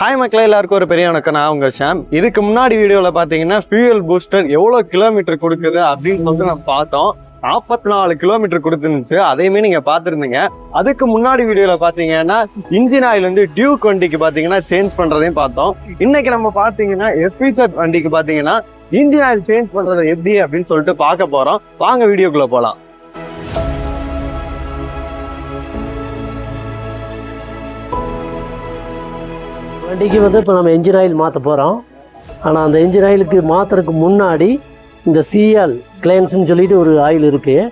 Hi மக்களே, எல்லாருக்கும் ஒரு பெரிய வணக்கம். நான் உங்க ஷாம். இதுக்கு முன்னாடி வீடியோவில் பார்த்தீங்கன்னா ஃபியூயல் பூஸ்டர் எவ்வளோ கிலோமீட்டர் கொடுக்குது அப்படின்னு சொல்லிட்டு நம்ம பார்த்தோம். 44 கிலோமீட்டர் கொடுத்துருந்துச்சு. அதையுமே நீங்கள் பார்த்துருந்தீங்க. அதுக்கு முன்னாடி வீடியோவில் பார்த்தீங்கன்னா இன்ஜின் ஆயில் வந்து டியூக் வண்டிக்கு பார்த்தீங்கன்னா சேஞ்ச் பண்ணுறதையும் பார்த்தோம். இன்னைக்கு நம்ம பார்த்தீங்கன்னா எஃபிசட் வண்டிக்கு பார்த்தீங்கன்னா இன்ஜின் ஆயில் சேஞ்ச் பண்ணுறது எப்படி அப்படின்னு சொல்லிட்டு பார்க்க போகிறோம். வாங்க வீடியோக்குள்ளே போகலாம். வண்டிக்கு வந்து இப்போ நம்ம என்ஜின் ஆயில் மாற்ற போகிறோம். ஆனால் அந்த என்ஜின் ஆயிலுக்கு மாற்றுறதுக்கு முன்னாடி இந்த சிஎல் கிளைன்ஸ்ன்னு சொல்லிட்டு ஒரு ஆயில் இருக்குது.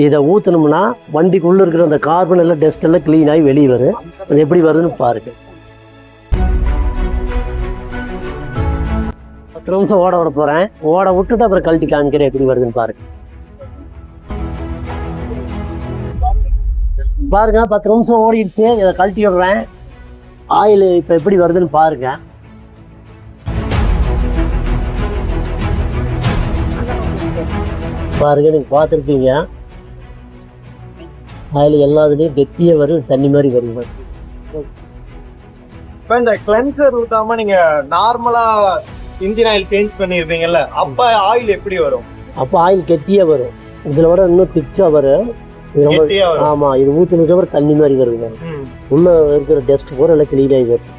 இதை ஊற்றினோம்னா வண்டிக்குள்ளே இருக்கிற அந்த கார்பன் எல்லாம் டஸ்ட் எல்லாம் க்ளீன் ஆகி வெளியே வரும். அது எப்படி வருதுன்னு பாருங்க. 10 நிமிஷம் ஓட விட போகிறேன். ஓட விட்டுட்டு அப்புறம் கழட்டி காமிக்கிறேன் எப்படி வருதுன்னு பாருங்க. பாருங்க, 10 நிமிஷம் ஓடிடுச்சு. இதை கழட்டி விடுறேன். ஆயில் இப்போ எப்படி வருதுன்னு பாருங்க. பாருங்க, நீங்கள் பார்த்துருப்பீங்க ஆயில் எல்லாத்துலேயும் கெட்டியாக வரும், தண்ணி மாதிரி வருங்க. இப்போ இந்த கிளென்சர் ஊத்தாம நீங்க நார்மலா இன்ஜின் ஆயில் சேஞ்ச் பண்ணிருப்பீங்கல்ல, அப்ப ஆயில் எப்படி வரும்? அப்போ ஆயில் கெட்டியாக வரும். இதில் விட இன்னும் திக்ஸாக வரும். ஆமாம், இது ஊற்றினதுக்கு அப்புறம் தண்ணி மாதிரி வருதுங்க. உள்ள இருக்கிற டஸ்ட் பூரா எல்லாம் கிளீன் ஆகி வரும்.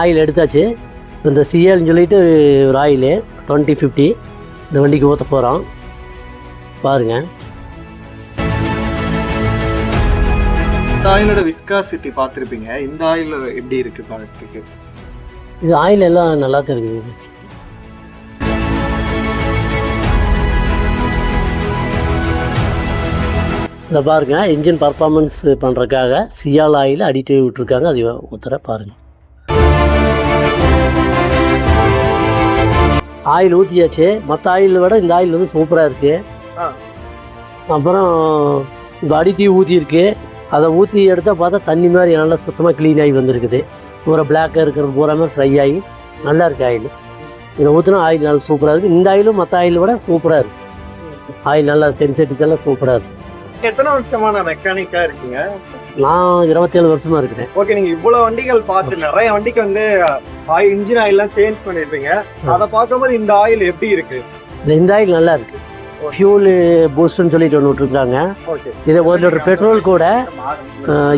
ஆயில் எடுத்தாச்சு. இந்த சிஎல்னு சொல்லிட்டு ஒரு ஆயில் 2050 இந்த வண்டிக்கு ஊற்ற போகிறோம். பாருங்க, இந்த ஆயிலோட விஸ்காசிட்டி பார்த்துருப்பீங்க. இந்த ஆயில் எப்படி இருக்கு பார்க்கறதுக்கு? இது ஆயில் எல்லாம் நல்லா தான் இருக்குது. இதை பாருங்க, இன்ஜின் பர்ஃபார்மன்ஸ் பண்ணுறதுக்காக சிஎல் ஆயில் அடிட்டு விட்டுருக்காங்க. அது ஊற்றுற பாருங்க. ஆயில் ஊற்றியாச்சு. மற்ற ஆயில் விட இந்த ஆயில் வந்து சூப்பராக இருக்குது. அப்புறம் இந்த அடிட்டிவ் ஊற்றிருக்கு. அதை ஊற்றி எடுத்தால் பார்த்தா தண்ணி மாதிரி நல்லா சுத்தமாக க்ளீன் ஆகி வந்துருக்குது. பூரா பிளாக்காக இருக்கிறது பூராமே ஃப்ரை ஆகி நல்லா இருக்குது ஆயில். இதை ஊற்றினா ஆயில் நல்லா சூப்பராக இருக்குது. இந்த ஆயிலும் மற்ற ஆயில் விட சூப்பராக இருக்குது. ஆயில் நல்லா சென்சிட்டிவெல்லாம் சூப்பராக இருக்குது. எத்தனை வருஷமான மெக்கானிக்கா இருக்கீங்க? நான் 27 வருஷமா இருக்கிறேன். ஓகே, நீங்க இவ்வளவு வண்டிகள் பார்த்து நிறைய வண்டிக்கு வந்து இன்ஜின் ஆயில் எல்லாம் சேஞ்ச் பண்ணிருப்பீங்க. அதை பார்க்கும்போது இந்த ஆயில் எப்படி இருக்கு? இந்த ஆயில் நல்லா இருக்கு. ஃபியூல் பூஸ்ட்னு சொல்லிட்டு ஒன்று விட்டுருக்காங்க. இதை 1 லிட்டர் பெட்ரோல் கூட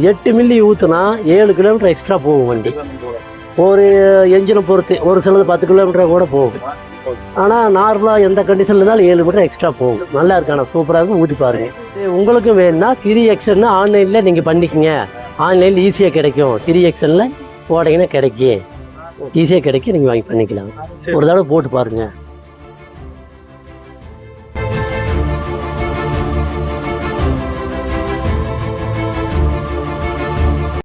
8 மில்லி ஊற்றுனா 7 கிலோமீட்டர் எக்ஸ்ட்ரா போகும் வண்டி. ஒரு என்ஜினை பொறுத்து ஒரு சிலது 10 கிலோமீட்டர் கூட போகும். ஆனால் நார்மலாக எந்த கண்டிஷனில் இருந்தாலும் 7 மீட்டர் எக்ஸ்ட்ரா போகும். நல்லா இருக்கு. ஆனால் சூப்பராக இருக்கும். ஊற்றி பாருங்க. உங்களுக்கும் வேணும்னா 3XN ஆன்லைனில் நீங்கள் பண்ணிக்கங்க. ஆன்லைனில் ஈஸியாக கிடைக்கும். 3XNல போட்டிங்கன்னா கிடைக்கும். ஈஸியாக கிடைக்கும். நீங்கள் வாங்கி பண்ணிக்கலாம். ஒரு தடவை போட்டு பாருங்கள்.